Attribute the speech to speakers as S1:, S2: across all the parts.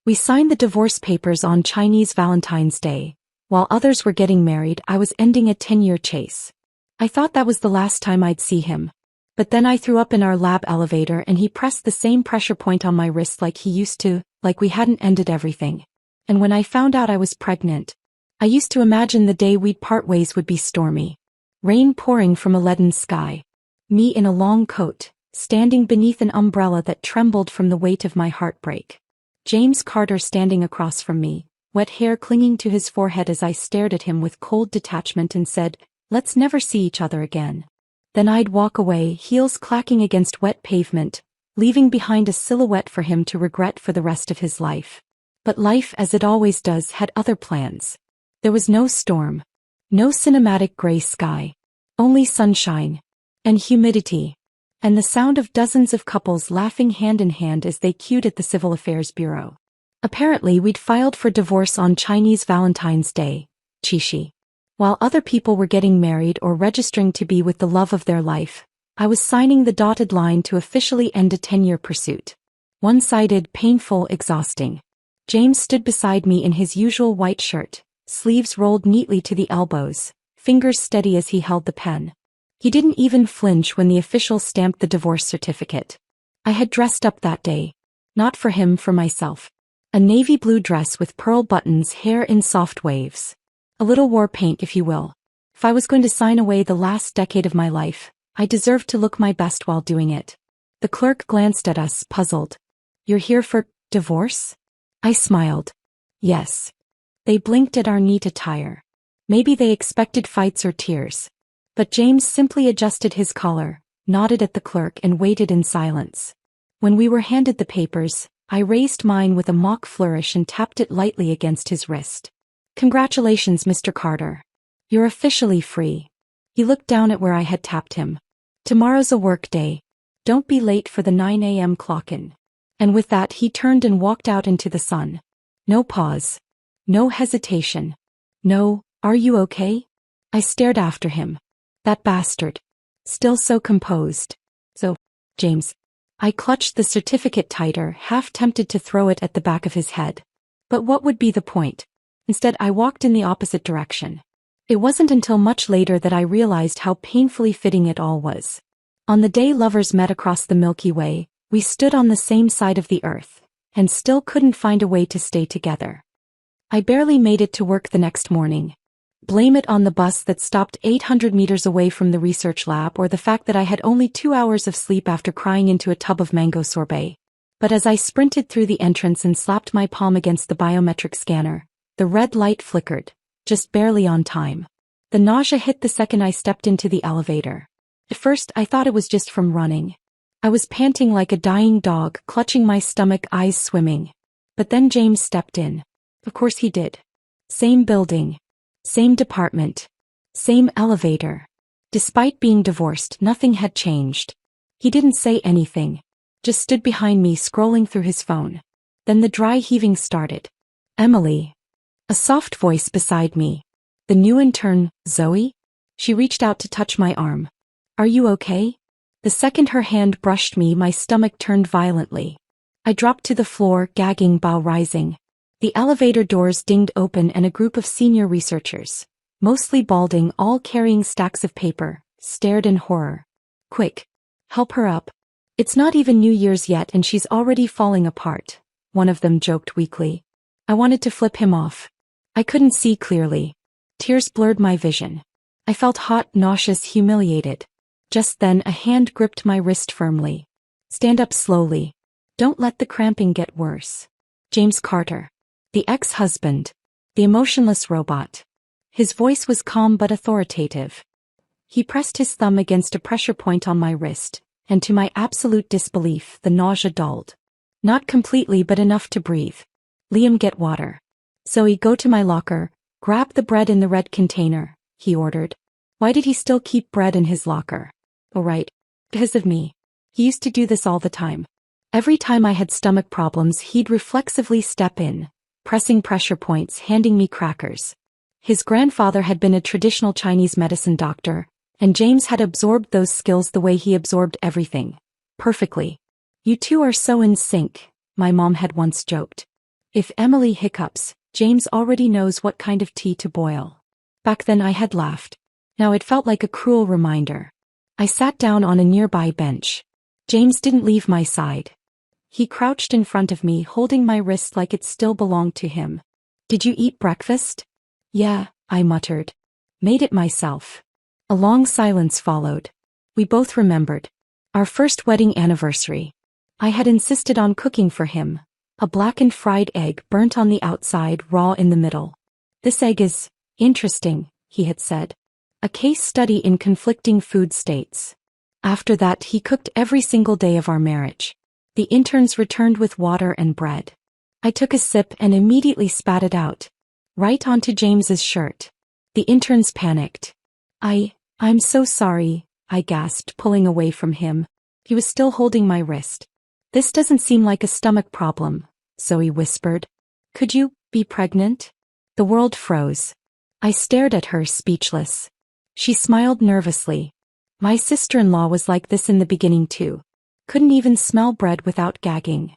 S1: We signed the divorce papers on Chinese Valentine's Day. While others were getting married, I was ending a 10-year chase. I thought that was the last time I'd see him. But then I threw up in our lab elevator and he pressed the same pressure point on my wrist like he used to, like we hadn't ended everything. And when I found out I was pregnant, I used to imagine the day we'd part ways would be stormy. Rain pouring from a leaden sky. Me in a long coat, standing beneath an umbrella that trembled from the weight of my heartbreak. James Carter standing across from me, wet hair clinging to his forehead as I stared at him with cold detachment and said, "Let's never see each other again." Then I'd walk away, heels clacking against wet pavement, leaving behind a silhouette for him to regret for the rest of his life. But life, as it always does, had other plans. There was no storm. No cinematic gray sky. Only sunshine. And humidity. And the sound of dozens of couples laughing hand in hand as they queued at the Civil Affairs Bureau. Apparently we'd filed for divorce on Chinese Valentine's Day, Chishi. While other people were getting married or registering to be with the love of their life, I was signing the dotted line to officially end a 10-year pursuit. One-sided, painful, exhausting. James stood beside me in his usual white shirt, sleeves rolled neatly to the elbows, fingers steady as he held the pen. He didn't even flinch when the official stamped the divorce certificate. I had dressed up that day. Not for him, for myself. A navy blue dress with pearl buttons, hair in soft waves. A little war paint, if you will. If I was going to sign away the last decade of my life, I deserved to look my best while doing it. The clerk glanced at us, puzzled. "You're here for divorce?" I smiled. Yes. They blinked at our neat attire. Maybe they expected fights or tears. But James simply adjusted his collar, nodded at the clerk and waited in silence. When we were handed the papers, I raised mine with a mock flourish and tapped it lightly against his wrist. "Congratulations, Mr. Carter. You're officially free." He looked down at where I had tapped him. "Tomorrow's a work day. Don't be late for the 9 a.m. clock-in." And with that he turned and walked out into the sun. No pause. No hesitation. No, "Are you okay?" I stared after him. That bastard. Still so composed. "So, James." I clutched the certificate tighter, half tempted to throw it at the back of his head. But what would be the point? Instead, I walked in the opposite direction. It wasn't until much later that I realized how painfully fitting it all was. On the day lovers met across the Milky Way, we stood on the same side of the earth, and still couldn't find a way to stay together. I barely made it to work the next morning. Blame it on the bus that stopped 800 meters away from the research lab, or the fact that I had only 2 hours of sleep after crying into a tub of mango sorbet. But as I sprinted through the entrance and slapped my palm against the biometric scanner, the red light flickered, just barely on time. The nausea hit the second I stepped into the elevator. At first I thought it was just from running. I was panting like a dying dog, clutching my stomach, eyes swimming. But then James stepped in. Of course he did. Same building. Same department. Same elevator. Despite being divorced, nothing had changed. He didn't say anything. Just stood behind me, scrolling through his phone. Then the dry heaving started. "Emily." A soft voice beside me. The new intern, Zoe? She reached out to touch my arm. "Are you okay?" The second her hand brushed me, my stomach turned violently. I dropped to the floor, gagging, bow rising. The elevator doors dinged open and a group of senior researchers, mostly balding, all carrying stacks of paper, stared in horror. "Quick. Help her up. It's not even New Year's yet and she's already falling apart," one of them joked weakly. I wanted to flip him off. I couldn't see clearly. Tears blurred my vision. I felt hot, nauseous, humiliated. Just then a hand gripped my wrist firmly. "Stand up slowly. Don't let the cramping get worse." James Carter. The ex-husband. The emotionless robot. His voice was calm but authoritative. He pressed his thumb against a pressure point on my wrist, and to my absolute disbelief, the nausea dulled. Not completely, but enough to breathe. "Liam, get water." "Zoe, go to my locker. Grab the bread in the red container," he ordered. Why did he still keep bread in his locker? Oh right. Because of me. He used to do this all the time. Every time I had stomach problems, he'd reflexively step in, pressing pressure points, handing me crackers. His grandfather had been a traditional Chinese medicine doctor, and James had absorbed those skills the way he absorbed everything. Perfectly. "You two are so in sync," my mom had once joked. If Emily hiccups, James already knows what kind of tea to boil. Back then I had laughed. Now it felt like a cruel reminder. I sat down on a nearby bench. James didn't leave my side. He crouched in front of me, holding my wrist like it still belonged to him. "Did you eat breakfast?" "Yeah," I muttered. "Made it myself." A long silence followed. We both remembered. Our first wedding anniversary. I had insisted on cooking for him. A blackened fried egg burnt on the outside, raw in the middle. "This egg is interesting," he had said. "A case study in conflicting food states." After that he cooked every single day of our marriage. The interns returned with water and bread. I took a sip and immediately spat it out. Right onto James's shirt. The interns panicked. I'm so sorry," I gasped, pulling away from him. He was still holding my wrist. "This doesn't seem like a stomach problem," Zoe whispered. "Could you be pregnant?" The world froze. I stared at her, speechless. She smiled nervously. "My sister-in-law was like this in the beginning too. Couldn't even smell bread without gagging."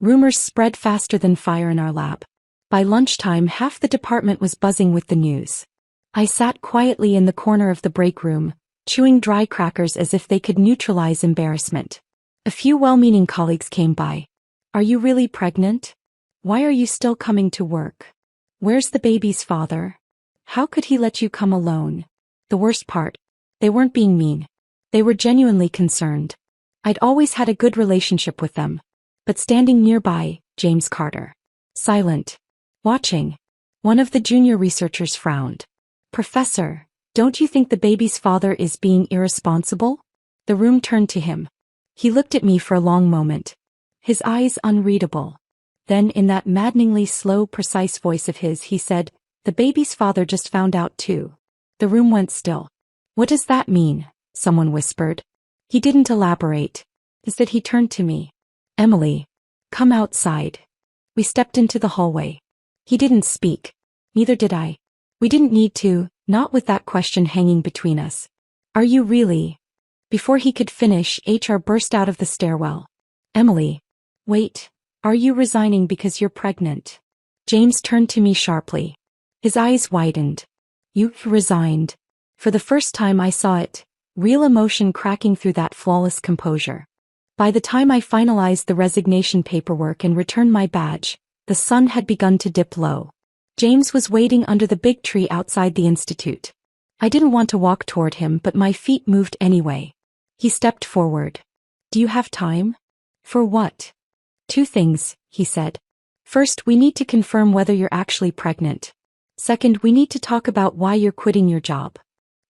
S1: Rumors spread faster than fire in our lab. By lunchtime, half the department was buzzing with the news. I sat quietly in the corner of the break room, chewing dry crackers as if they could neutralize embarrassment. A few well-meaning colleagues came by. "Are you really pregnant? Why are you still coming to work? Where's the baby's father? How could he let you come alone?" The worst part, they weren't being mean. They were genuinely concerned. I'd always had a good relationship with them. But standing nearby, James Carter. Silent. Watching. One of the junior researchers frowned. "Professor, don't you think the baby's father is being irresponsible?" The room turned to him. He looked at me for a long moment. His eyes unreadable. Then in that maddeningly slow, precise voice of his he said, "The baby's father just found out too." The room went still. "What does that mean?" someone whispered. He didn't elaborate. Instead he turned to me. "Emily, come outside." We stepped into the hallway. He didn't speak. Neither did I. We didn't need to, not with that question hanging between us. "Are you really?" Before he could finish, HR burst out of the stairwell. "Emily. Wait. Are you resigning because you're pregnant?" James turned to me sharply. His eyes widened. "You've resigned." For the first time I saw it, real emotion cracking through that flawless composure. By the time I finalized the resignation paperwork and returned my badge, the sun had begun to dip low. James was waiting under the big tree outside the institute. I didn't want to walk toward him, but my feet moved anyway. He stepped forward. "Do you have time?" "For what?" "Two things," he said. "First, we need to confirm whether you're actually pregnant. Second, we need to talk about why you're quitting your job."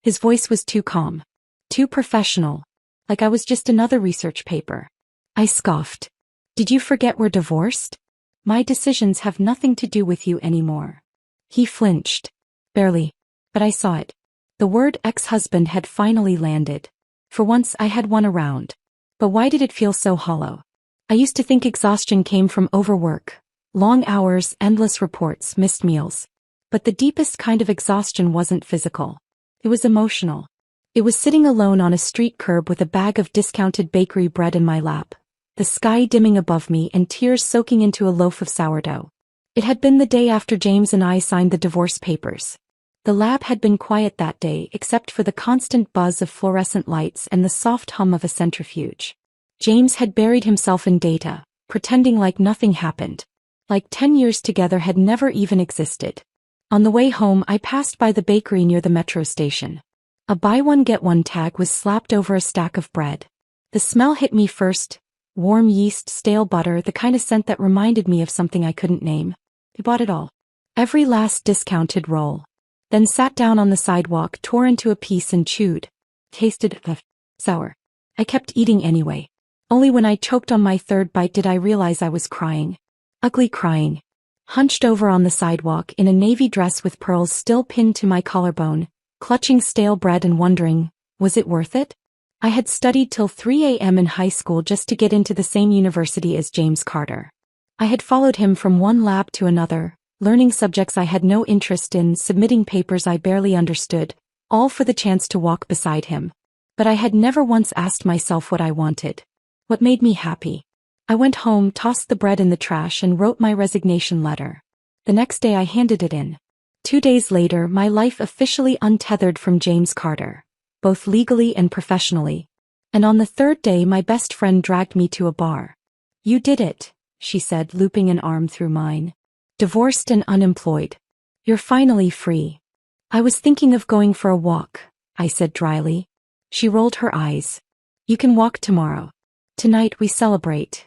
S1: His voice was too calm. Too professional. Like I was just another research paper. I scoffed. "Did you forget we're divorced? My decisions have nothing to do with you anymore." He flinched. Barely. But I saw it. The word ex-husband had finally landed. For once I had won a round. But why did it feel so hollow? I used to think exhaustion came from overwork. Long hours, endless reports, missed meals. But the deepest kind of exhaustion wasn't physical. It was emotional. It was sitting alone on a street curb with a bag of discounted bakery bread in my lap, the sky dimming above me and tears soaking into a loaf of sourdough. It had been the day after James and I signed the divorce papers. The lab had been quiet that day except for the constant buzz of fluorescent lights and the soft hum of a centrifuge. James had buried himself in data, pretending like nothing happened. Like 10 years together had never even existed. On the way home I passed by the bakery near the metro station. A buy one get one tag was slapped over a stack of bread. The smell hit me first. Warm yeast, stale butter, the kind of scent that reminded me of something I couldn't name. I bought it all. Every last discounted roll. Then sat down on the sidewalk, tore into a piece and chewed. Tasted sour. I kept eating anyway. Only when I choked on my third bite did I realize I was crying. Ugly crying. Hunched over on the sidewalk in a navy dress with pearls still pinned to my collarbone, clutching stale bread and wondering, was it worth it? I had studied till 3 a.m. in high school just to get into the same university as James Carter. I had followed him from one lab to another, learning subjects I had no interest in, submitting papers I barely understood, all for the chance to walk beside him. But I had never once asked myself what I wanted. What made me happy? I went home, tossed the bread in the trash, and wrote my resignation letter. The next day I handed it in. 2 days later, my life officially untethered from James Carter, both legally and professionally. And on the third day, my best friend dragged me to a bar. "You did it," she said, looping an arm through mine. "Divorced and unemployed. You're finally free." "I was thinking of going for a walk," I said dryly. She rolled her eyes. "You can walk tomorrow. Tonight we celebrate."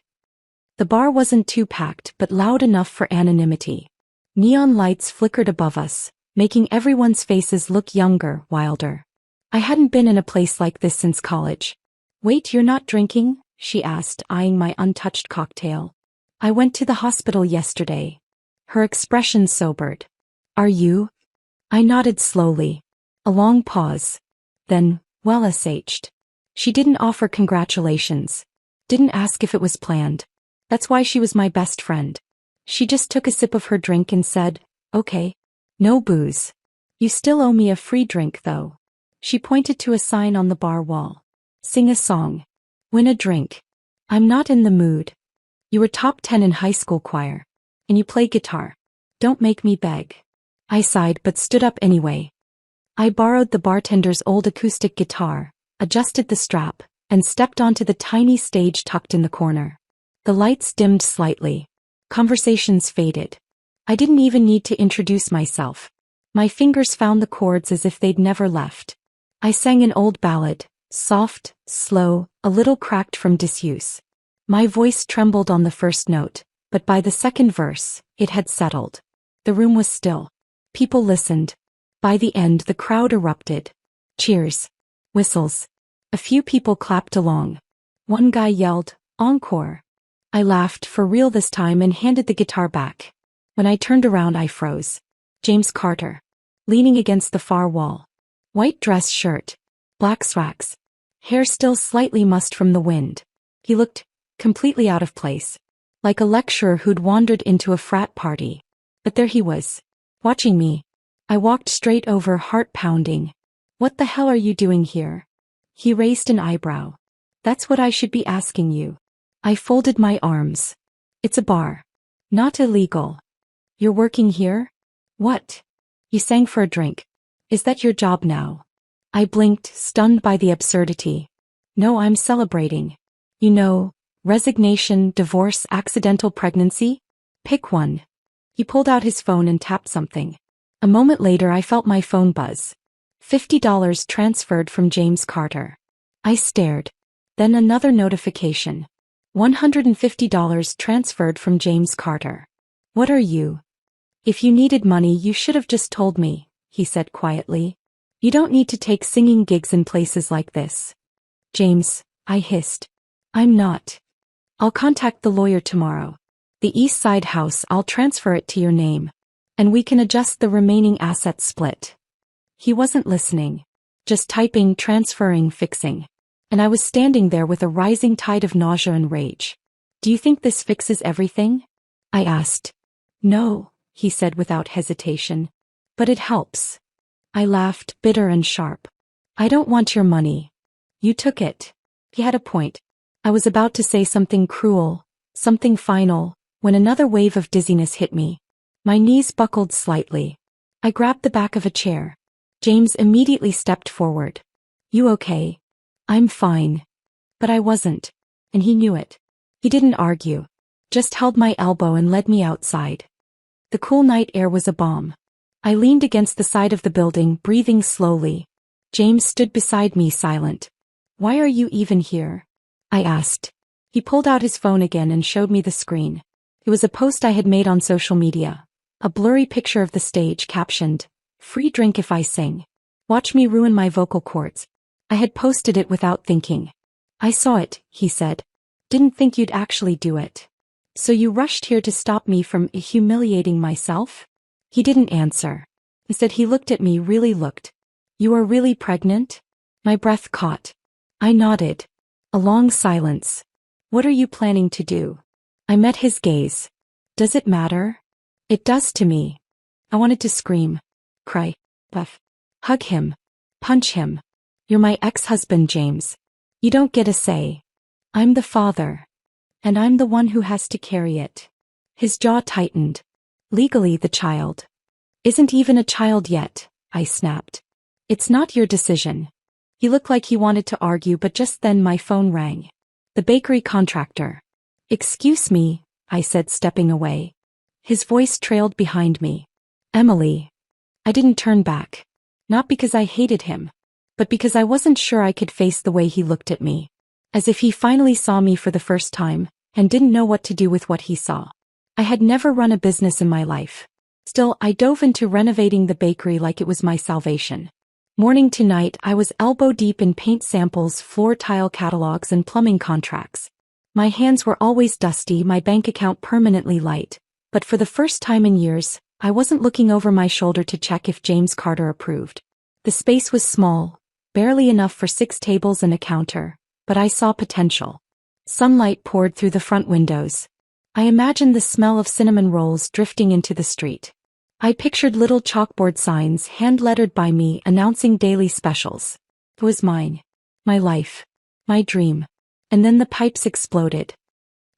S1: The bar wasn't too packed, but loud enough for anonymity. Neon lights flickered above us, making everyone's faces look younger, wilder. I hadn't been in a place like this since college. "Wait, you're not drinking?" she asked, eyeing my untouched cocktail. "I went to the hospital yesterday." Her expression sobered. "Are you?" I nodded slowly. A long pause. Then, well SH'd. She didn't offer congratulations. Didn't ask if it was planned. That's why she was my best friend. She just took a sip of her drink and said, "Okay. No booze. You still owe me a free drink though." She pointed to a sign on the bar wall. "Sing a song. Win a drink." "I'm not in the mood." "You were top 10 in high school choir. And you play guitar. Don't make me beg." I sighed but stood up anyway. I borrowed the bartender's old acoustic guitar, adjusted the strap, and stepped onto the tiny stage tucked in the corner. The lights dimmed slightly. Conversations faded. I didn't even need to introduce myself. My fingers found the chords as if they'd never left. I sang an old ballad, soft, slow, a little cracked from disuse. My voice trembled on the first note, but by the second verse, it had settled. The room was still. People listened. By the end, the crowd erupted. Cheers. Whistles. A few people clapped along. One guy yelled, "Encore." I laughed, for real this time, and handed the guitar back. When I turned around, I froze. James Carter. Leaning against the far wall. White dress shirt. Black slacks. Hair still slightly mussed from the wind. He looked completely out of place. Like a lecturer who'd wandered into a frat party. But there he was. Watching me. I walked straight over, heart pounding. "What the hell are you doing here?" He raised an eyebrow. "That's what I should be asking you." I folded my arms. "It's a bar. Not illegal." "You're working here?" "What?" "You sang for a drink. Is that your job now?" I blinked, stunned by the absurdity. "No, I'm celebrating. You know, resignation, divorce, accidental pregnancy? Pick one." He pulled out his phone and tapped something. A moment later, I felt my phone buzz. $50 transferred from James Carter. I stared. Then another notification. $150 transferred from James Carter. "What are you?" "If you needed money, you should have just told me," he said quietly. "You don't need to take singing gigs in places like this." "James," I hissed. "I'm not. I'll contact the lawyer tomorrow. The East Side house, I'll transfer it to your name. And we can adjust the remaining assets split." He wasn't listening. Just typing, transferring, fixing. And I was standing there with a rising tide of nausea and rage. "Do you think this fixes everything?" I asked. "No," he said without hesitation. "But it helps." I laughed, bitter and sharp. "I don't want your money. You took it." He had a point. I was about to say something cruel, something final, when another wave of dizziness hit me. My knees buckled slightly. I grabbed the back of a chair. James immediately stepped forward. "You okay?" "I'm fine." But I wasn't. And he knew it. He didn't argue. Just held my elbow and led me outside. The cool night air was a balm. I leaned against the side of the building, breathing slowly. James stood beside me, silent. "Why are you even here?" I asked. He pulled out his phone again and showed me the screen. It was a post I had made on social media. A blurry picture of the stage captioned, "Free drink if I sing. Watch me ruin my vocal cords." I had posted it without thinking. "I saw it," he said. "Didn't think you'd actually do it. So you rushed here to stop me from humiliating myself?" He didn't answer. Instead, he looked at me, really looked. "You are really pregnant?" My breath caught. I nodded. A long silence. "What are you planning to do?" I met his gaze. "Does it matter?" "It does to me." I wanted to scream, cry, puff, hug him, punch him. "You're my ex-husband, James. You don't get a say. I'm the father." And I'm the one who has to carry it. His jaw tightened. Legally the child. Isn't even a child yet, I snapped. It's not your decision. He looked like he wanted to argue, but just then my phone rang. The bakery contractor. Excuse me, I said, stepping away. His voice trailed behind me. Emily. I didn't turn back. Not because I hated him, but because I wasn't sure I could face the way he looked at me. As if he finally saw me for the first time, and didn't know what to do with what he saw. I had never run a business in my life. Still, I dove into renovating the bakery like it was my salvation. Morning to night, I was elbow deep in paint samples, floor tile catalogs, and plumbing contracts. My hands were always dusty, my bank account permanently light, but for the first time in years, I wasn't looking over my shoulder to check if James Carter approved. The space was small, barely enough for 6 tables and a counter, but I saw potential. Sunlight poured through the front windows. I imagined the smell of cinnamon rolls drifting into the street. I pictured little chalkboard signs hand-lettered by me announcing daily specials. It was mine. My life. My dream. And then the pipes exploded.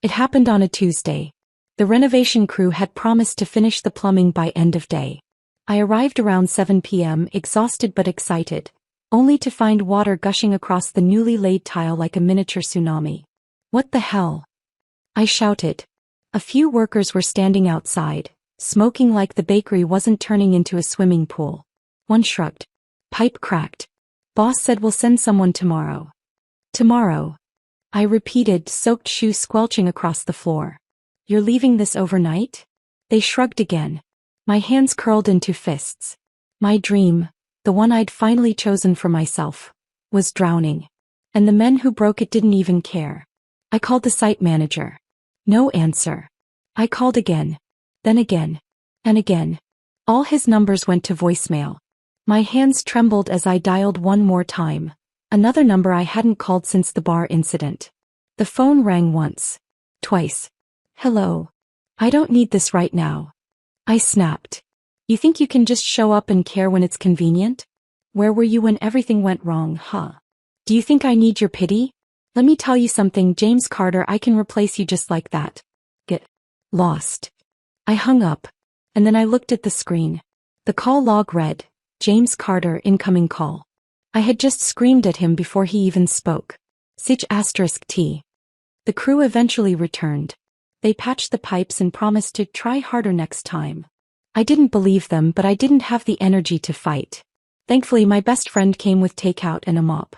S1: It happened on a Tuesday. The renovation crew had promised to finish the plumbing by end of day. I arrived around 7 p.m., exhausted but excited, only to find water gushing across the newly laid tile like a miniature tsunami. What the hell? I shouted. A few workers were standing outside, smoking like the bakery wasn't turning into a swimming pool. One shrugged. Pipe cracked. Boss said we'll send someone tomorrow. Tomorrow. I repeated, soaked shoe squelching across the floor. You're leaving this overnight? They shrugged again. My hands curled into fists. My dream, the one I'd finally chosen for myself, was drowning. And the men who broke it didn't even care. I called the site manager. No answer. I called again. Then again. And again. All his numbers went to voicemail. My hands trembled as I dialed one more time. Another number I hadn't called since the bar incident. The phone rang once. Twice. Hello. I don't need this right now. I snapped. You think you can just show up and care when it's convenient? Where were you when everything went wrong, huh? Do you think I need your pity? Let me tell you something, James Carter, I can replace you just like that. Get lost. I hung up, and then I looked at the screen. The call log read, James Carter, incoming call. I had just screamed at him before he even spoke. *T. The crew eventually returned. They patched the pipes and promised to try harder next time. I didn't believe them, but I didn't have the energy to fight. Thankfully, my best friend came with takeout and a mop.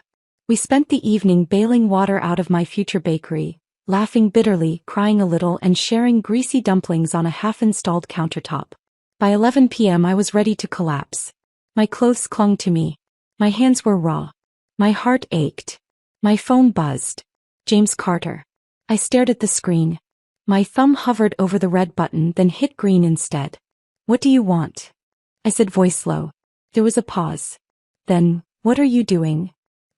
S1: We spent the evening bailing water out of my future bakery, laughing bitterly, crying a little, and sharing greasy dumplings on a half-installed countertop. By 11 p.m. I was ready to collapse. My clothes clung to me. My hands were raw. My heart ached. My phone buzzed. James Carter. I stared at the screen. My thumb hovered over the red button, then hit green instead. What do you want? I said, voice low. There was a pause. Then, what are you doing?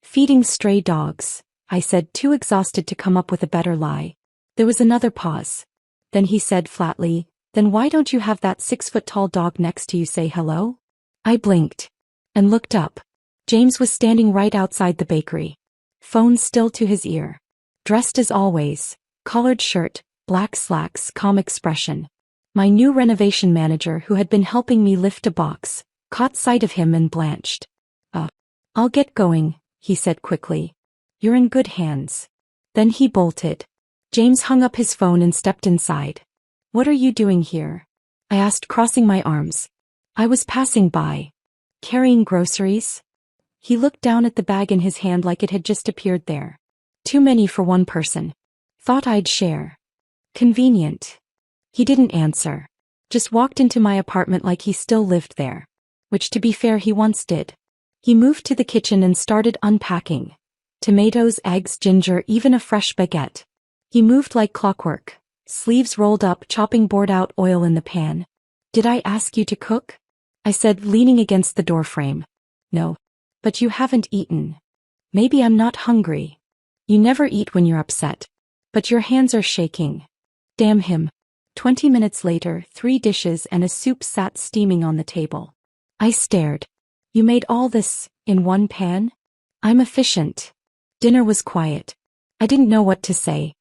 S1: Feeding stray dogs, I said, too exhausted to come up with a better lie. There was another pause. Then he said flatly, then why don't you have that 6-foot-tall dog next to you say hello? I blinked. And looked up. James was standing right outside the bakery. Phone still to his ear. Dressed as always. Collared shirt, black slacks, calm expression. My new renovation manager, who had been helping me lift a box, caught sight of him and blanched. I'll get going, he said quickly. You're in good hands. Then he bolted. James hung up his phone and stepped inside. What are you doing here? I asked, crossing my arms. I was passing by. Carrying groceries? He looked down at the bag in his hand like it had just appeared there. Too many for one person. Thought I'd share. Convenient. He didn't answer. Just walked into my apartment like he still lived there. Which, to be fair, he once did. He moved to the kitchen and started unpacking. Tomatoes, eggs, ginger, even a fresh baguette. He moved like clockwork. Sleeves rolled up, chopping board out, oil in the pan. Did I ask you to cook? I said, leaning against the doorframe. No. But you haven't eaten. Maybe I'm not hungry. You never eat when you're upset. But your hands are shaking. Damn him. 20 minutes later, 3 dishes and a soup sat steaming on the table. I stared. You made all this in one pan? I'm efficient. Dinner was quiet. I didn't know what to say.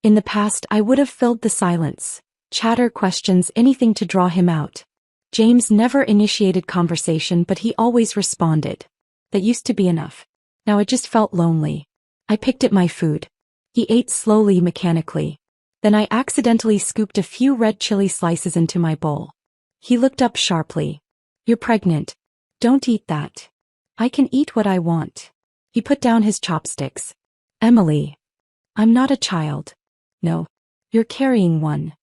S1: In the past I would have filled the silence. Chatter, questions, anything to draw him out. James never initiated conversation, but he always responded. That used to be enough. Now it just felt lonely. I picked at my food. He ate slowly, mechanically. Then I accidentally scooped a few red chili slices into my bowl. He looked up sharply. You're pregnant. Don't eat that. I can eat what I want. He put down his chopsticks. Emily. I'm not a child. No. You're carrying one.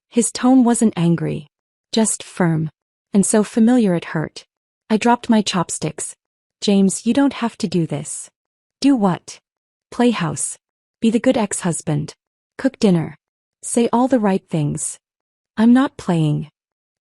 S1: His tone wasn't angry. Just firm. And so familiar it hurt. I dropped my chopsticks. James, you don't have to do this. Do what? Play house. Be the good ex-husband. Cook dinner. Say all the right things. I'm not playing.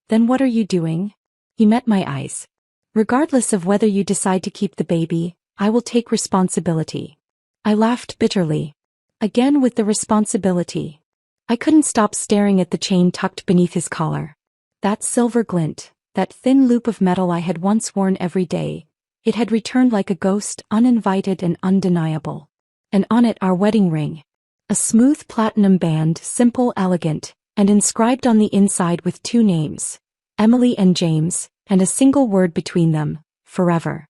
S1: Then what are you doing? He met my eyes. Regardless of whether you decide to keep the baby, I will take responsibility. I laughed bitterly. Again with the responsibility. I couldn't stop staring at the chain tucked beneath his collar. That silver glint, that thin loop of metal I had once worn every day, it had returned like a ghost, uninvited and undeniable. And on it our wedding ring. A smooth platinum band, simple, elegant, and inscribed on the inside with two names, Emily and James, and a single word between them, forever.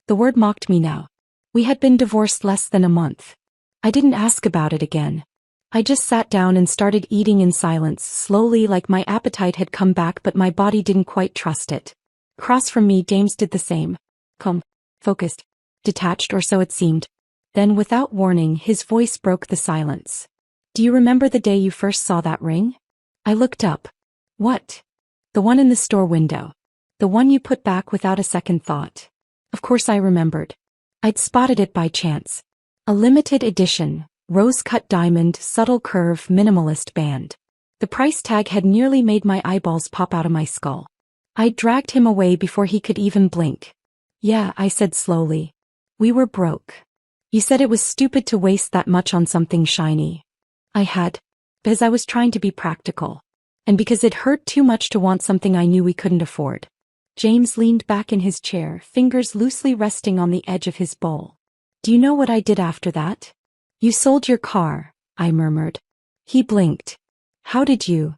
S1: The word mocked me now. We had been divorced less than a month. I didn't ask about it again. I just sat down and started eating in silence, slowly, like my appetite had come back, but my body didn't quite trust it. Across from me, James did the same. Calm, focused, detached, or so it seemed. Then, without warning, his voice broke the silence. Do you remember the day you first saw that ring? I looked up. What? The one in the store window. The one you put back without a second thought. Of course I remembered. I'd spotted it by chance. A limited edition, rose-cut diamond, subtle curve, minimalist band. The price tag had nearly made my eyeballs pop out of my skull. I dragged him away before he could even blink. Yeah, I said slowly. We were broke. You said it was stupid to waste that much on something shiny. I had. Because I was trying to be practical. And because it hurt too much to want something I knew we couldn't afford. James leaned back in his chair, fingers loosely resting on the edge of his bowl. Do you know what I did after that? You sold your car, I murmured. He blinked. How did you?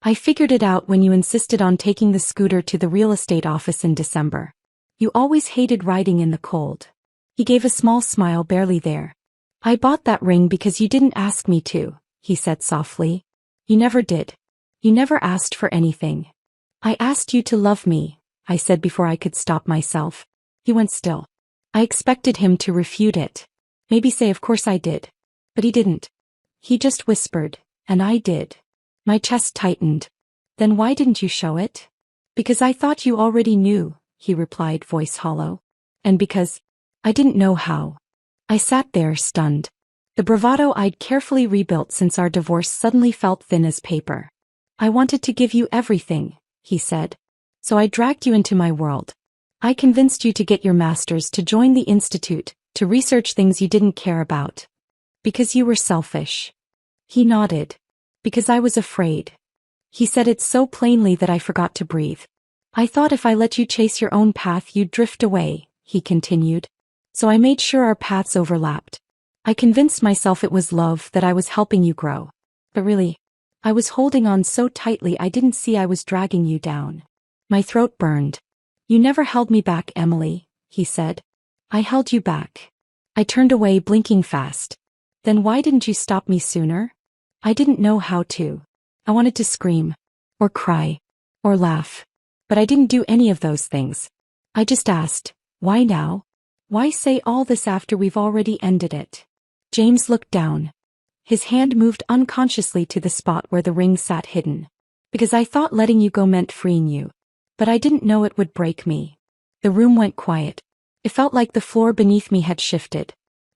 S1: I figured it out when you insisted on taking the scooter to the real estate office in December. You always hated riding in the cold. He gave a small smile, barely there. I bought that ring because you didn't ask me to, he said softly. You never did. You never asked for anything. I asked you to love me, I said before I could stop myself. He went still. I expected him to refute it. Maybe say of course I did. But he didn't. He just whispered, and I did. My chest tightened. Then why didn't you show it? Because I thought you already knew, he replied, voice hollow. And because I didn't know how. I sat there, stunned. The bravado I'd carefully rebuilt since our divorce suddenly felt thin as paper. I wanted to give you everything, he said. So I dragged you into my world. I convinced you to get your master's, to join the institute, to research things you didn't care about. Because you were selfish. He nodded. Because I was afraid. He said it so plainly that I forgot to breathe. I thought if I let you chase your own path you'd drift away, he continued. So I made sure our paths overlapped. I convinced myself it was love, that I was helping you grow. But really, I was holding on so tightly I didn't see I was dragging you down. My throat burned. You never held me back, Emily, he said. I held you back. I turned away, blinking fast. Then why didn't you stop me sooner? I didn't know how to. I wanted to scream. Or cry. Or laugh. But I didn't do any of those things. I just asked, why now? Why say all this after we've already ended it? James looked down. His hand moved unconsciously to the spot where the ring sat hidden. Because I thought letting you go meant freeing you. But I didn't know it would break me. The room went quiet. It felt like the floor beneath me had shifted.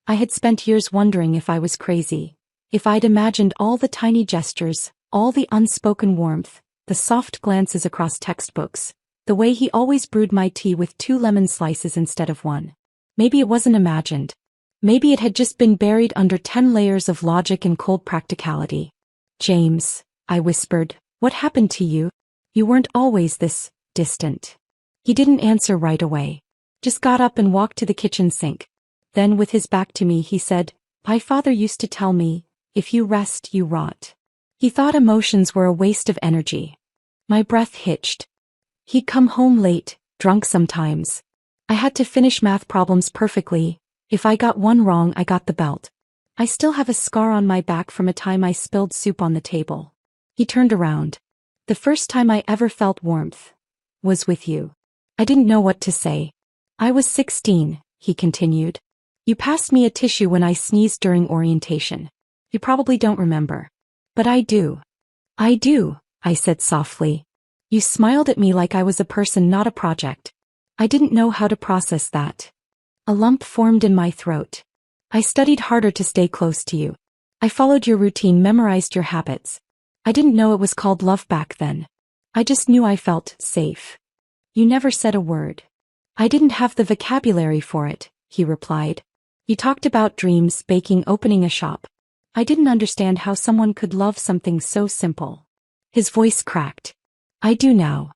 S1: I had spent years wondering if I was crazy. If I'd imagined all the tiny gestures, all the unspoken warmth, the soft glances across textbooks, the way he always brewed my tea with 2 lemon slices instead of 1. Maybe it wasn't imagined. Maybe it had just been buried under 10 layers of logic and cold practicality. James, I whispered, what happened to you? You weren't always this distant. He didn't answer right away. Just got up and walked to the kitchen sink. Then with his back to me he said, my father used to tell me, If you rest, you rot. He thought emotions were a waste of energy. My breath hitched. He'd come home late, drunk sometimes. I had to finish math problems perfectly. If I got one wrong, I got the belt. I still have a scar on my back from a time I spilled soup on the table. He turned around. The first time I ever felt warmth was with you. I didn't know what to say. I was 16, he continued. You passed me a tissue when I sneezed during orientation. You probably don't remember. But I do. I do, I said softly. You smiled at me like I was a person, not a project. I didn't know how to process that. A lump formed in my throat. I studied harder to stay close to you. I followed your routine, memorized your habits. I didn't know it was called love back then. I just knew I felt safe. You never said a word. I didn't have the vocabulary for it, he replied. You talked about dreams, baking, opening a shop. I didn't understand how someone could love something so simple. His voice cracked. I do now.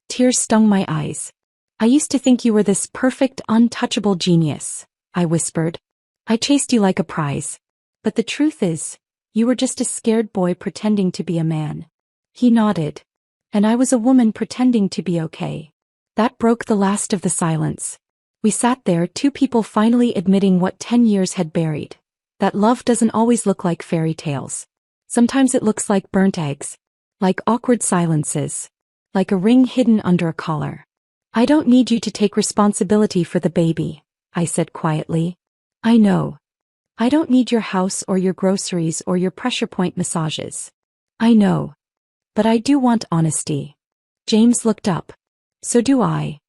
S1: Tears stung my eyes. I used to think you were this perfect, untouchable genius, I whispered. I chased you like a prize. But the truth is, you were just a scared boy pretending to be a man. He nodded. And I was a woman pretending to be okay. That broke the last of the silence. We sat there, two people finally admitting what 10 years had buried. That love doesn't always look like fairy tales. Sometimes it looks like burnt eggs. Like awkward silences. Like a ring hidden under a collar. I don't need you to take responsibility for the baby, I said quietly. I know. I don't need your house or your groceries or your pressure point massages. I know. But I do want honesty. James looked up. So do I.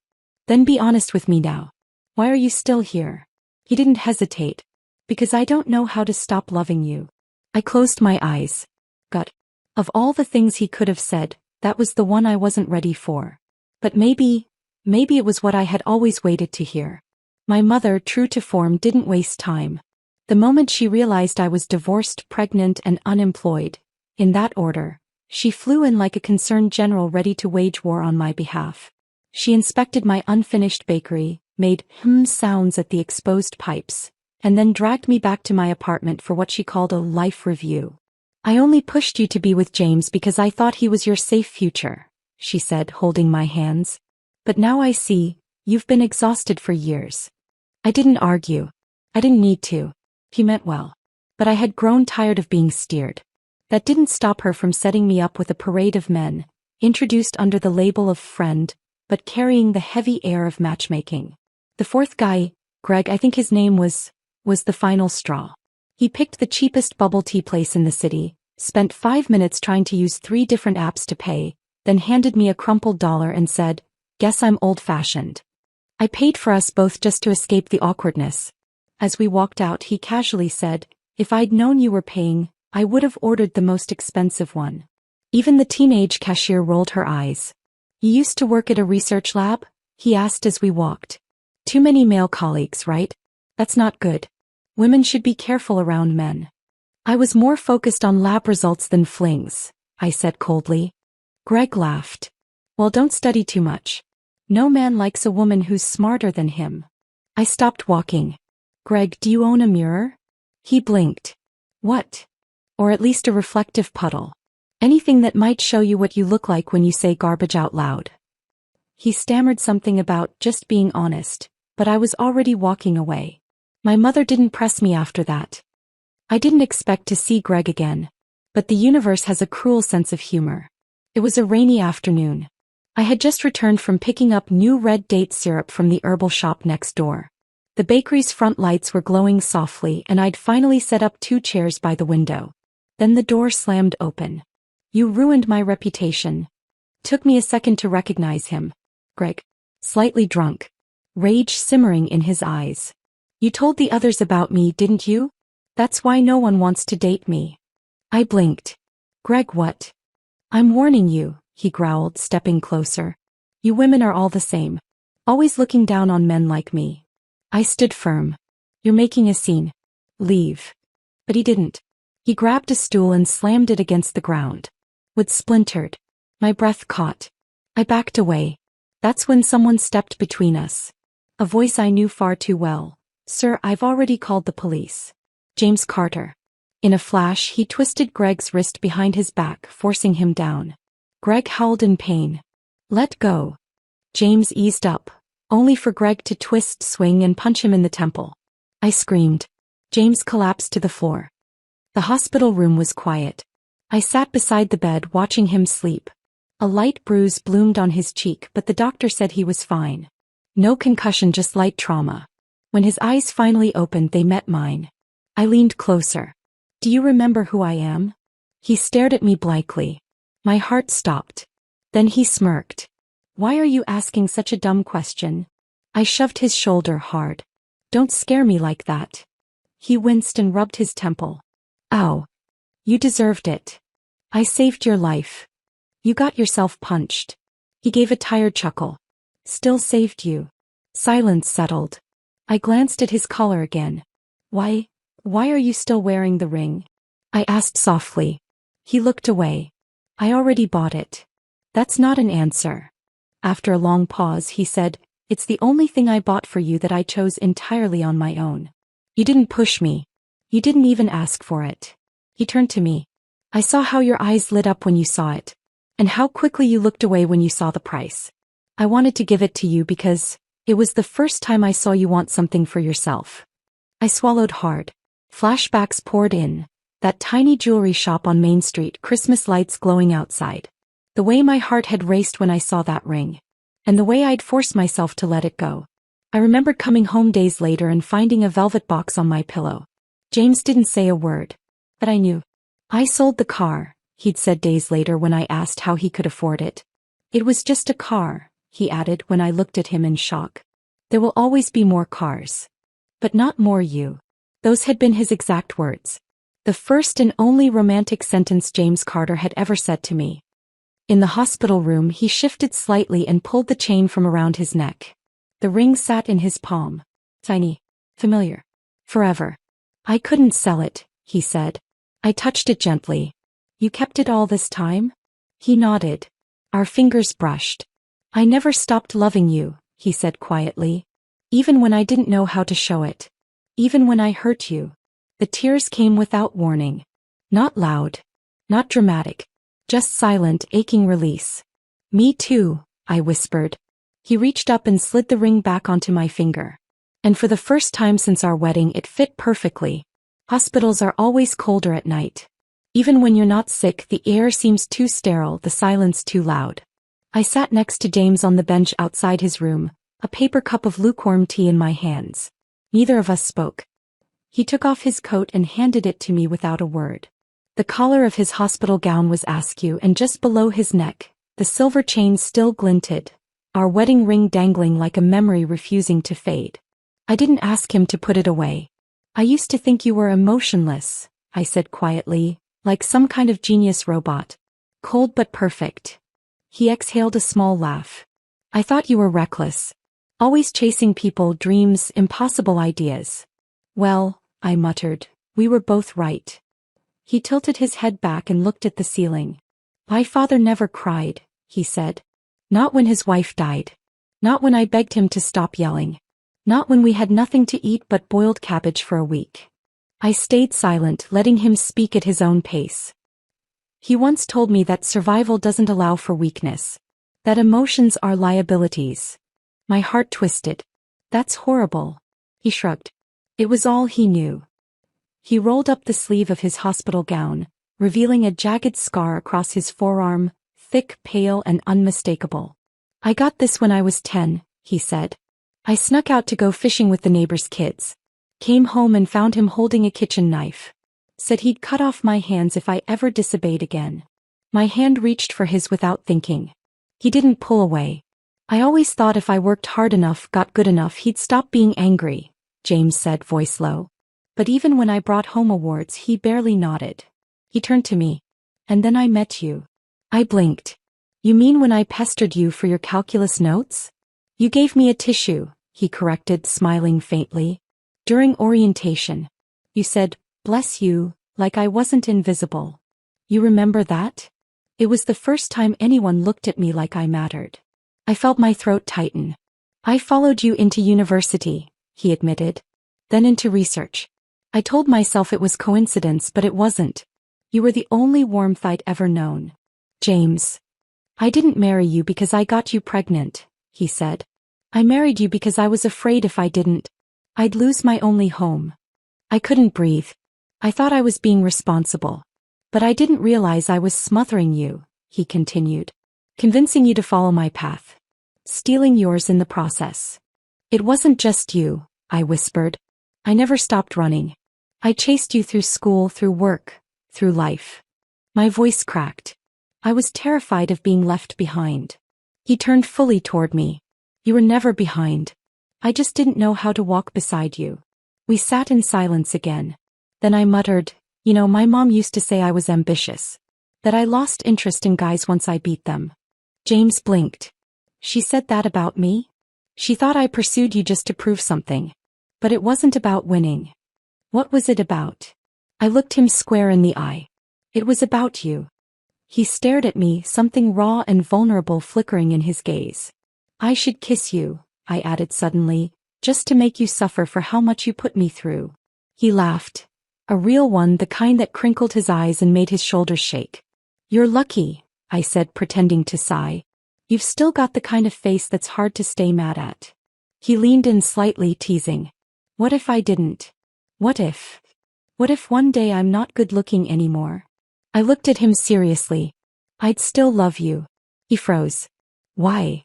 S1: Then be honest with me now. Why are you still here? He didn't hesitate. Because I don't know how to stop loving you. I closed my eyes. God. Of all the things he could have said, that was the one I wasn't ready for. But maybe it was what I had always waited to hear. My mother, true to form, didn't waste time. The moment she realized I was divorced, pregnant, and unemployed, in that order, she flew in like a concerned general ready to wage war on my behalf. She inspected my unfinished bakery, made sounds at the exposed pipes, and then dragged me back to my apartment for what she called a life review. I only pushed you to be with James because I thought he was your safe future, she said, holding my hands. But now I see, you've been exhausted for years. I didn't argue. I didn't need to. He meant well. But I had grown tired of being steered. That didn't stop her from setting me up with a parade of men, introduced under the label of friend, but carrying the heavy air of matchmaking. The fourth guy, Greg, I think his name was the final straw. He picked the cheapest bubble tea place in the city, spent 5 minutes trying to use 3 different apps to pay, then handed me a crumpled dollar and said, "Guess I'm old-fashioned." I paid for us both just to escape the awkwardness. As we walked out, he casually said, "If I'd known you were paying, I would have ordered the most expensive one." Even the teenage cashier rolled her eyes. "You used to work at a research lab?" he asked as we walked. "Too many male colleagues, right? That's not good. Women should be careful around men." "I was more focused on lab results than flings," I said coldly. Greg laughed. "Well, don't study too much. No man likes a woman who's smarter than him." I stopped walking. "Greg, do you own a mirror?" He blinked. "What?" "Or at least a reflective puddle. Anything that might show you what you look like when you say garbage out loud." He stammered something about just being honest, but I was already walking away. My mother didn't press me after that. I didn't expect to see Greg again. But the universe has a cruel sense of humor. It was a rainy afternoon. I had just returned from picking up new red date syrup from the herbal shop next door. The bakery's front lights were glowing softly and I'd finally set up 2 chairs by the window. Then the door slammed open. "You ruined my reputation." Took me a second to recognize him. Greg. Slightly drunk. Rage simmering in his eyes. "You told the others about me, didn't you? That's why no one wants to date me." I blinked. "Greg, what?" "I'm warning you," he growled, stepping closer. "You women are all the same. Always looking down on men like me." I stood firm. "You're making a scene. Leave." But he didn't. He grabbed a stool and slammed it against the ground. Wood splintered. My breath caught. I backed away. That's when someone stepped between us. A voice I knew far too well. "Sir, I've already called the police." James Carter. In a flash, he twisted Greg's wrist behind his back, forcing him down. Greg howled in pain. "Let go." James eased up, only for Greg to twist, swing, and punch him in the temple. I screamed. James collapsed to the floor. The hospital room was quiet. I sat beside the bed watching him sleep. A light bruise bloomed on his cheek, but the doctor said he was fine. No concussion, just light trauma. When his eyes finally opened, they met mine. I leaned closer. "Do you remember who I am?" He stared at me blankly. My heart stopped. Then he smirked. "Why are you asking such a dumb question?" I shoved his shoulder hard. "Don't scare me like that." He winced and rubbed his temple. "Ow. You deserved it. I saved your life. You got yourself punched." He gave a tired chuckle. "Still saved you." Silence settled. I glanced at his collar again. Why are you still wearing the ring?" I asked softly. He looked away. "I already bought it." "That's not an answer." After a long pause, he said, "It's the only thing I bought for you that I chose entirely on my own. You didn't push me. You didn't even ask for it." He turned to me. "I saw how your eyes lit up when you saw it, and how quickly you looked away when you saw the price. I wanted to give it to you because it was the first time I saw you want something for yourself." I swallowed hard. Flashbacks poured in. That tiny jewelry shop on Main Street, Christmas lights glowing outside. The way my heart had raced when I saw that ring. And the way I'd forced myself to let it go. I remembered coming home days later and finding a velvet box on my pillow. James didn't say a word. But I knew. "I sold the car," he'd said days later when I asked how he could afford it. "It was just a car," he added when I looked at him in shock. "There will always be more cars. But not more you." Those had been his exact words. The first and only romantic sentence James Carter had ever said to me. In the hospital room, he shifted slightly and pulled the chain from around his neck. The ring sat in his palm. Tiny. Familiar. Forever. "I couldn't sell it," he said. I touched it gently. "You kept it all this time?" He nodded. Our fingers brushed. "I never stopped loving you," he said quietly. "Even when I didn't know how to show it. Even when I hurt you." The tears came without warning. Not loud. Not dramatic. Just silent, aching release. "Me too," I whispered. He reached up and slid the ring back onto my finger. And for the first time since our wedding, it fit perfectly. Hospitals are always colder at night. Even when you're not sick, the air seems too sterile, the silence too loud. I sat next to James on the bench outside his room, a paper cup of lukewarm tea in my hands. Neither of us spoke. He took off his coat and handed it to me without a word. The collar of his hospital gown was askew, and just below his neck, the silver chain still glinted, our wedding ring dangling like a memory refusing to fade. I didn't ask him to put it away. "I used to think you were emotionless," I said quietly, like some kind of genius robot. "Cold but perfect." He exhaled a small laugh. "I thought you were reckless. Always chasing people, dreams, impossible ideas." "Well," I muttered, "we were both right." He tilted his head back and looked at the ceiling. "My father never cried," he said. "Not when his wife died. Not when I begged him to stop yelling. Not when we had nothing to eat but boiled cabbage for a week." I stayed silent, letting him speak at his own pace. "He once told me that survival doesn't allow for weakness. That emotions are liabilities." My heart twisted. "That's horrible." He shrugged. It was all he knew. He rolled up the sleeve of his hospital gown, revealing a jagged scar across his forearm, thick, pale, and unmistakable. "I got this when I was 10, he said. "I snuck out to go fishing with the neighbor's kids. Came home and found him holding a kitchen knife. Said he'd cut off my hands if I ever disobeyed again." My hand reached for his without thinking. He didn't pull away. "I always thought if I worked hard enough, got good enough, he'd stop being angry," James said, voice low. "But even when I brought home awards, he barely nodded." He turned to me. "And then I met you." I blinked. "You mean when I pestered you for your calculus notes?" "You gave me a tissue," he corrected, smiling faintly. "During orientation. You said, 'Bless you,' like I wasn't invisible. You remember that?" It was the first time anyone looked at me like I mattered. I felt my throat tighten. "I followed you into university," he admitted. "Then into research. I told myself it was coincidence, but it wasn't. You were the only warmth I'd ever known. James. I didn't marry you because I got you pregnant, he said. I married you because I was afraid if I didn't, I'd lose my only home. I couldn't breathe. I thought I was being responsible. But I didn't realize I was smothering you, he continued. Convincing you to follow my path. Stealing yours in the process. It wasn't just you, I whispered. I never stopped running. I chased you through school, through work, through life. My voice cracked. I was terrified of being left behind. He turned fully toward me. You were never behind. I just didn't know how to walk beside you. We sat in silence again. Then I muttered, my mom used to say I was ambitious. That I lost interest in guys once I beat them. James blinked. She said that about me? She thought I pursued you just to prove something. But it wasn't about winning. What was it about? I looked him square in the eye. It was about you. He stared at me, something raw and vulnerable flickering in his gaze. I should kiss you, I added suddenly, just to make you suffer for how much you put me through. He laughed. A real one, the kind that crinkled his eyes and made his shoulders shake. You're lucky, I said, pretending to sigh. You've still got the kind of face that's hard to stay mad at. He leaned in slightly, teasing. What if I didn't? What if? What if one day I'm not good looking anymore? I looked at him seriously. I'd still love you. He froze. Why?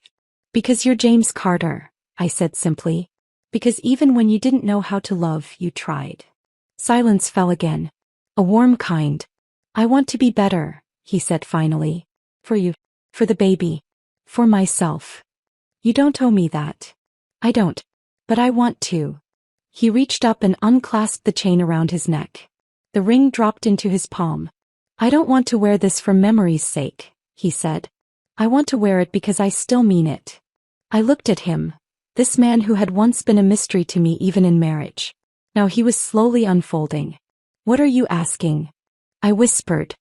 S1: Because you're James Carter, I said simply. Because even when you didn't know how to love, you tried. Silence fell again. A warm kind. I want to be better, he said finally. For you. For the baby. For myself. You don't owe me that. I don't. But I want to. He reached up and unclasped the chain around his neck. The ring dropped into his palm. I don't want to wear this for memory's sake, he said. I want to wear it because I still mean it. I looked at him, this man who had once been a mystery to me even in marriage. Now he was slowly unfolding. What are you asking? I whispered.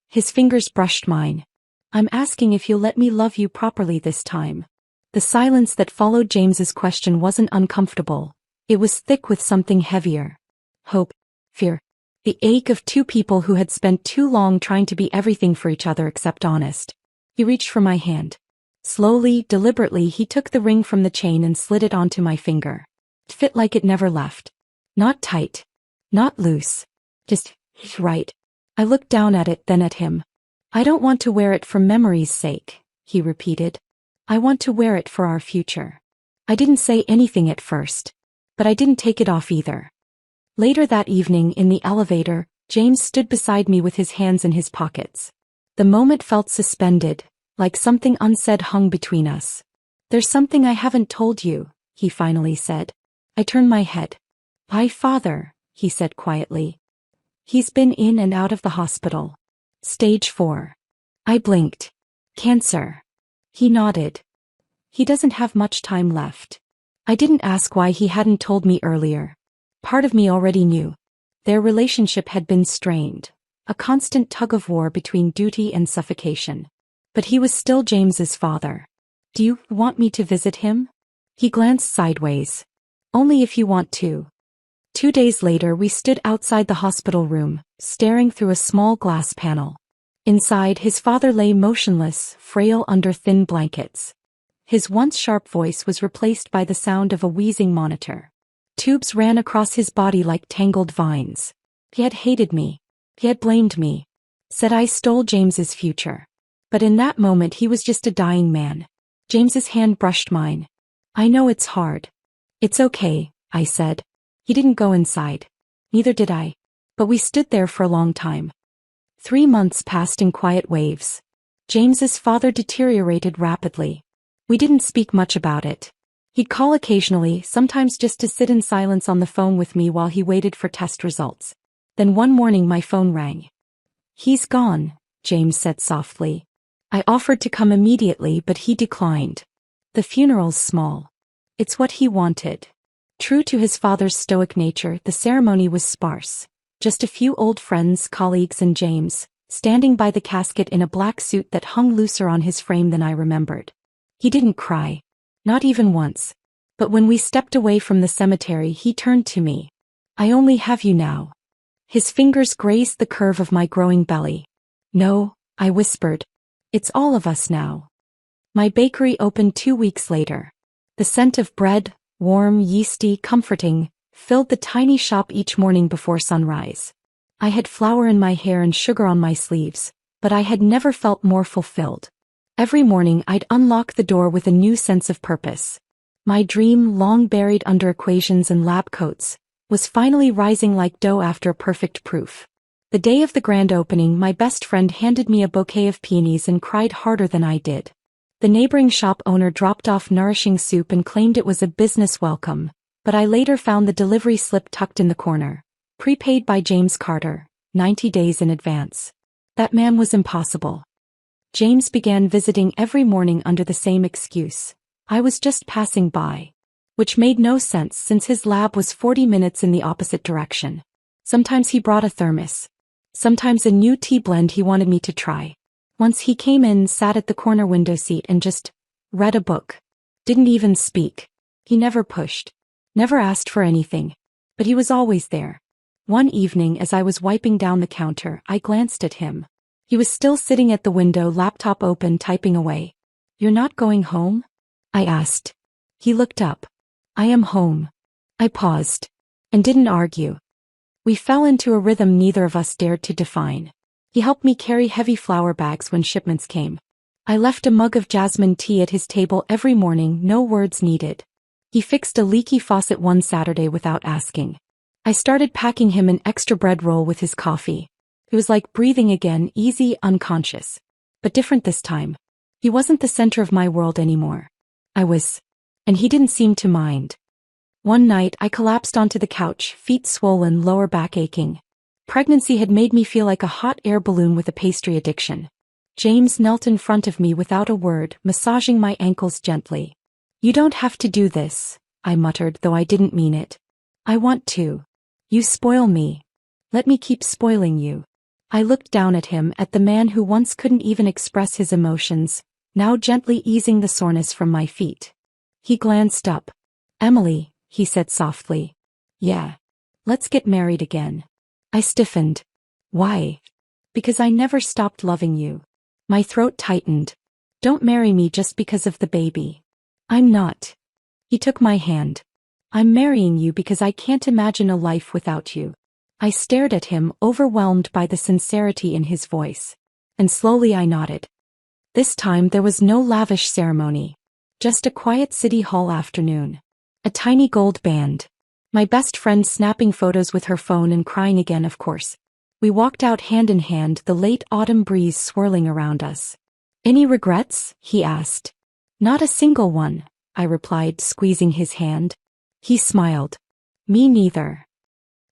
S1: His fingers brushed mine. I'm asking if you'll let me love you properly this time. The silence that followed James's question wasn't uncomfortable. It was thick with something heavier. Hope. Fear. The ache of two people who had spent too long trying to be everything for each other except honest. He reached for my hand. Slowly, deliberately, he took the ring from the chain and slid it onto my finger. It fit like it never left. Not tight. Not loose. Just right. I looked down at it, then at him. I don't want to wear it for memory's sake, he repeated. I want to wear it for our future. I didn't say anything at first. But I didn't take it off either. Later that evening, in the elevator, James stood beside me with his hands in his pockets. The moment felt suspended, like something unsaid hung between us. There's something I haven't told you, he finally said. I turned my head. My father, he said quietly. He's been in and out of the hospital. Stage 4. I blinked. Cancer. He nodded. He doesn't have much time left. I didn't ask why he hadn't told me earlier. Part of me already knew. Their relationship had been strained, a constant tug-of-war between duty and suffocation. But he was still James's father. Do you want me to visit him? He glanced sideways. Only if you want to. 2 days later we stood outside the hospital room, staring through a small glass panel. Inside, his father lay motionless, frail under thin blankets. His once sharp voice was replaced by the sound of a wheezing monitor. Tubes ran across his body like tangled vines. He had hated me. He had blamed me. Said I stole James's future. But in that moment he was just a dying man. James's hand brushed mine. I know it's hard. It's okay, I said. He didn't go inside. Neither did I. But we stood there for a long time. 3 months passed in quiet waves. James's father deteriorated rapidly. We didn't speak much about it. He'd call occasionally, sometimes just to sit in silence on the phone with me while he waited for test results. Then one morning my phone rang. He's gone, James said softly. I offered to come immediately, but he declined. The funeral's small. It's what he wanted. True to his father's stoic nature, the ceremony was sparse. Just a few old friends, colleagues, and James, standing by the casket in a black suit that hung looser on his frame than I remembered. He didn't cry. Not even once. But when we stepped away from the cemetery, he turned to me. I only have you now. His fingers grazed the curve of my growing belly. No, I whispered. It's all of us now. My bakery opened 2 weeks later. The scent of bread, warm, yeasty, comforting, filled the tiny shop each morning before sunrise. I had flour in my hair and sugar on my sleeves, but I had never felt more fulfilled. Every morning I'd unlock the door with a new sense of purpose. My dream, long buried under equations and lab coats, was finally rising like dough after a perfect proof. The day of the grand opening, my best friend handed me a bouquet of peonies and cried harder than I did. The neighboring shop owner dropped off nourishing soup and claimed it was a business welcome, but I later found the delivery slip tucked in the corner. Prepaid by James Carter, 90 days in advance. That man was impossible. James began visiting every morning under the same excuse. I was just passing by. Which made no sense since his lab was 40 minutes in the opposite direction. Sometimes he brought a thermos. Sometimes a new tea blend he wanted me to try. Once he came in, sat at the corner window seat and just read a book. Didn't even speak. He never pushed. Never asked for anything. But he was always there. One evening as I was wiping down the counter, I glanced at him. He was still sitting at the window, laptop open, typing away. "You're not going home?" I asked. He looked up. "I am home." I paused. And didn't argue. We fell into a rhythm neither of us dared to define. He helped me carry heavy flour bags when shipments came. I left a mug of jasmine tea at his table every morning, no words needed. He fixed a leaky faucet one Saturday without asking. I started packing him an extra bread roll with his coffee. It was like breathing again, easy, unconscious. But different this time. He wasn't the center of my world anymore. I was. And he didn't seem to mind. One night I collapsed onto the couch, feet swollen, lower back aching. Pregnancy had made me feel like a hot air balloon with a pastry addiction. James knelt in front of me without a word, massaging my ankles gently. "You don't have to do this," I muttered, though I didn't mean it. "I want to. You spoil me. Let me keep spoiling you." I looked down at him, at the man who once couldn't even express his emotions, now gently easing the soreness from my feet. He glanced up. "Emily," he said softly. "Yeah. Let's get married again." I stiffened. "Why?" "Because I never stopped loving you." My throat tightened. "Don't marry me just because of the baby." "I'm not." He took my hand. "I'm marrying you because I can't imagine a life without you." I stared at him, overwhelmed by the sincerity in his voice. And slowly I nodded. This time there was no lavish ceremony. Just a quiet city hall afternoon. A tiny gold band. My best friend snapping photos with her phone and crying again, of course. We walked out hand in hand, the late autumn breeze swirling around us. "Any regrets?" he asked. "Not a single one," I replied, squeezing his hand. He smiled. "Me neither."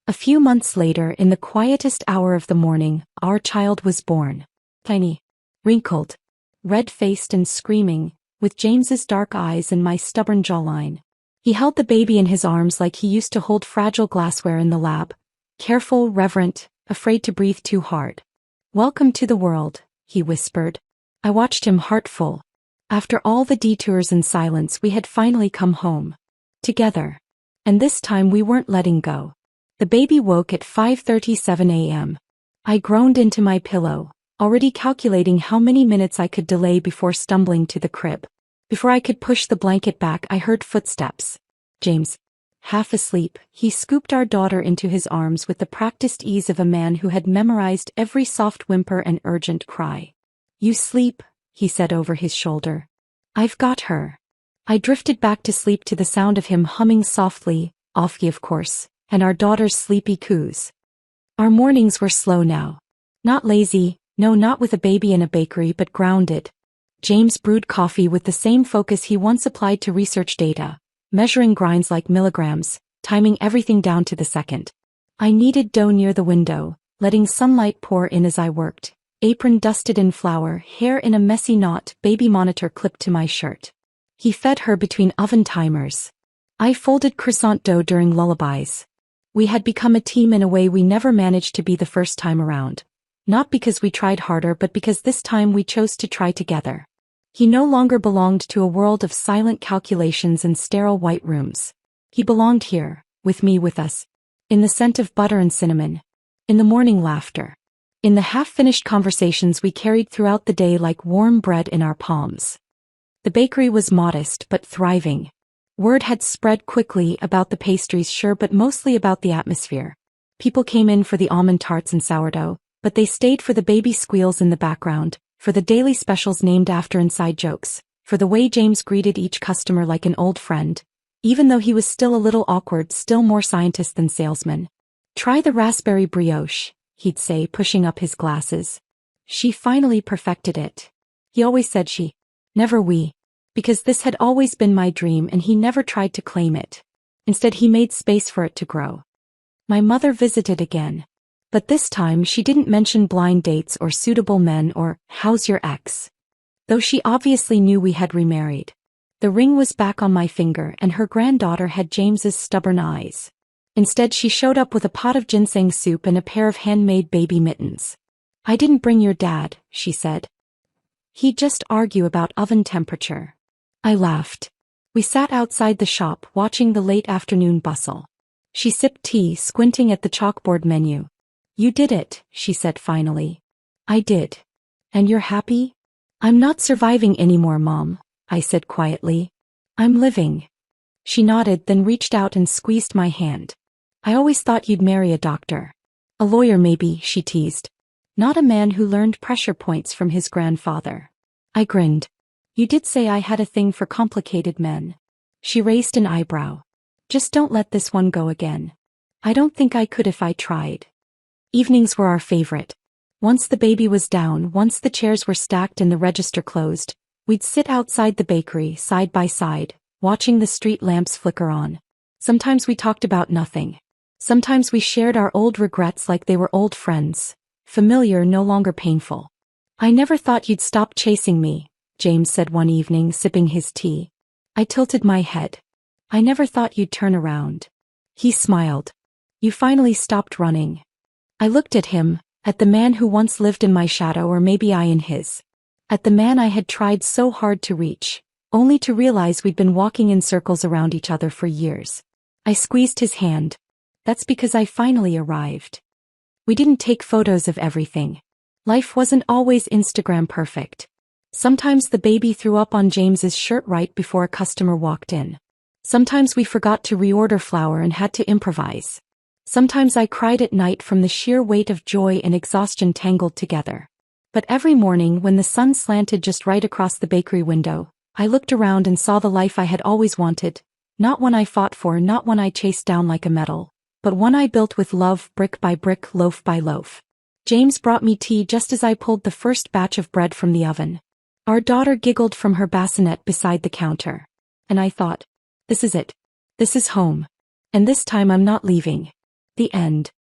S1: A few months later, in the quietest hour of the morning, our child was born. Tiny, wrinkled, red-faced and screaming, with James's dark eyes and my stubborn jawline. He held the baby in his arms like he used to hold fragile glassware in the lab. Careful, reverent, afraid to breathe too hard. "Welcome to the world," he whispered. I watched him, heart full. After all the detours and silence, we had finally come home. Together. And this time we weren't letting go. The baby woke at 5:37 a.m. I groaned into my pillow, already calculating how many minutes I could delay before stumbling to the crib. Before I could push the blanket back, I heard footsteps. James. Half asleep, he scooped our daughter into his arms with the practiced ease of a man who had memorized every soft whimper and urgent cry. "You sleep," he said over his shoulder. "I've got her." I drifted back to sleep to the sound of him humming softly, off-key of course, and our daughter's sleepy coos. Our mornings were slow now. Not lazy, no, not with a baby in a bakery, but grounded. James brewed coffee with the same focus he once applied to research data, measuring grinds like milligrams, timing everything down to the second. I kneaded dough near the window, letting sunlight pour in as I worked, apron dusted in flour, hair in a messy knot, baby monitor clipped to my shirt. He fed her between oven timers. I folded croissant dough during lullabies. We had become a team in a way we never managed to be the first time around. Not because we tried harder, but because this time we chose to try together. He no longer belonged to a world of silent calculations and sterile white rooms. He belonged here, with me, with us. In the scent of butter and cinnamon. In the morning laughter. In the half-finished conversations we carried throughout the day like warm bread in our palms. The bakery was modest but thriving. Word had spread quickly about the pastries, sure, but mostly about the atmosphere. People came in for the almond tarts and sourdough, but they stayed for the baby squeals in the background, for the daily specials named after inside jokes, for the way James greeted each customer like an old friend, even though he was still a little awkward, still more scientist than salesman. "Try the raspberry brioche," he'd say, pushing up his glasses. "She finally perfected it." He always said she, never we, because this had always been my dream and he never tried to claim it. Instead he made space for it to grow. My mother visited again. But this time she didn't mention blind dates or suitable men or, "How's your ex?" Though she obviously knew we had remarried. The ring was back on my finger and her granddaughter had James's stubborn eyes. Instead she showed up with a pot of ginseng soup and a pair of handmade baby mittens. "I didn't bring your dad," she said. "He'd just argue about oven temperature." I laughed. We sat outside the shop watching the late afternoon bustle. She sipped tea, squinting at the chalkboard menu. "You did it," she said finally. "I did. And you're happy?" "I'm not surviving anymore, Mom," I said quietly. "I'm living." She nodded, then reached out and squeezed my hand. "I always thought you'd marry a doctor. A lawyer maybe," she teased. "Not a man who learned pressure points from his grandfather." I grinned. "You did say I had a thing for complicated men." She raised an eyebrow. "Just don't let this one go again." "I don't think I could if I tried." Evenings were our favorite. Once the baby was down, once the chairs were stacked and the register closed, we'd sit outside the bakery, side by side, watching the street lamps flicker on. Sometimes we talked about nothing. Sometimes we shared our old regrets like they were old friends, familiar, no longer painful. "I never thought you'd stop chasing me," James said one evening, sipping his tea. I tilted my head. "I never thought you'd turn around." He smiled. "You finally stopped running." I looked at him, at the man who once lived in my shadow, or maybe I in his. At the man I had tried so hard to reach, only to realize we'd been walking in circles around each other for years. I squeezed his hand. "That's because I finally arrived." We didn't take photos of everything. Life wasn't always Instagram perfect. Sometimes the baby threw up on James's shirt right before a customer walked in. Sometimes we forgot to reorder flour and had to improvise. Sometimes I cried at night from the sheer weight of joy and exhaustion tangled together. But every morning when the sun slanted just right across the bakery window, I looked around and saw the life I had always wanted, not one I fought for, not one I chased down like a medal, but one I built with love, brick by brick, loaf by loaf. James brought me tea just as I pulled the first batch of bread from the oven. Our daughter giggled from her bassinet beside the counter. And I thought, this is it. This is home. And this time I'm not leaving. The end.